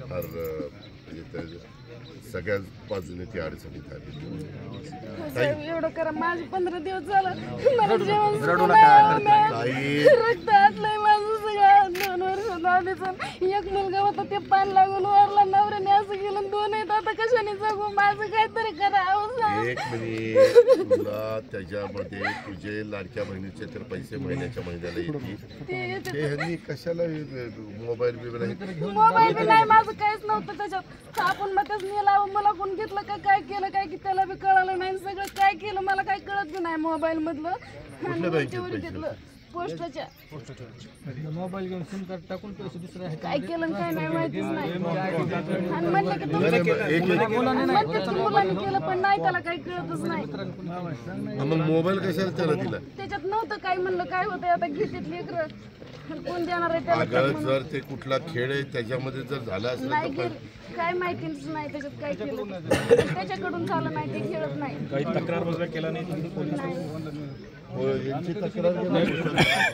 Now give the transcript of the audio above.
फार म्हणजे त्या सगळ्याच बाजूने ती अडचणीत आली. साहेब एवढं करा, माझे 15 दिवस झालं मला जेवण सुद्धा नाही. रक्त आटलंय माझं सगळं. 2 वर्षात आधीच एक मुलगा होता ते पान लागून वारला, नवऱ्याने असं केलं. 2 आहेत आता कशाने जगू? माझं काहीतरी करा. एक मिनिट, तुला त्याच्यामध्ये तुझे लाडक्या बहिणीचे तर पैसे महिन्याच्या महिन्याला येतील. हे ह्यांनी कशाला मोबाईल मोबाईल नाही, माझं काहीच नव्हतं त्याच्यात. आपण मग तेच नेला, मला कोण घेतलं का काय केलं काय की त्याला बी कळालं नाही. सगळं काय केलं मला काही कळत बी नाही मोबाईल मधलं. घेतलं पोस्टाच्या मोबाईल घेऊन सिम कार्ड टाकून पैसे दुसरे काय केलं काय नाही माहितीच नाही. आणि म्हणलं की मुलांनी केलं पण नाही, त्याला काही कळतच नाही. मग मोबाईल कशाला त्याला दिला? त्याच्यात नव्हतं काय. म्हणलं काय होतंय आता घेतात लेकरं, कोण देणार आहे त्याला? जर ते कुठला खेळ आहे त्याच्यामध्ये जर झाला असलं नाही तर काय माहितीच नाही त्याच्यात काय केलं. त्याच्याकडून झालं नाही, ते खेळत नाही. काही तक्रार वगैरे केला नाही यांची तक्रार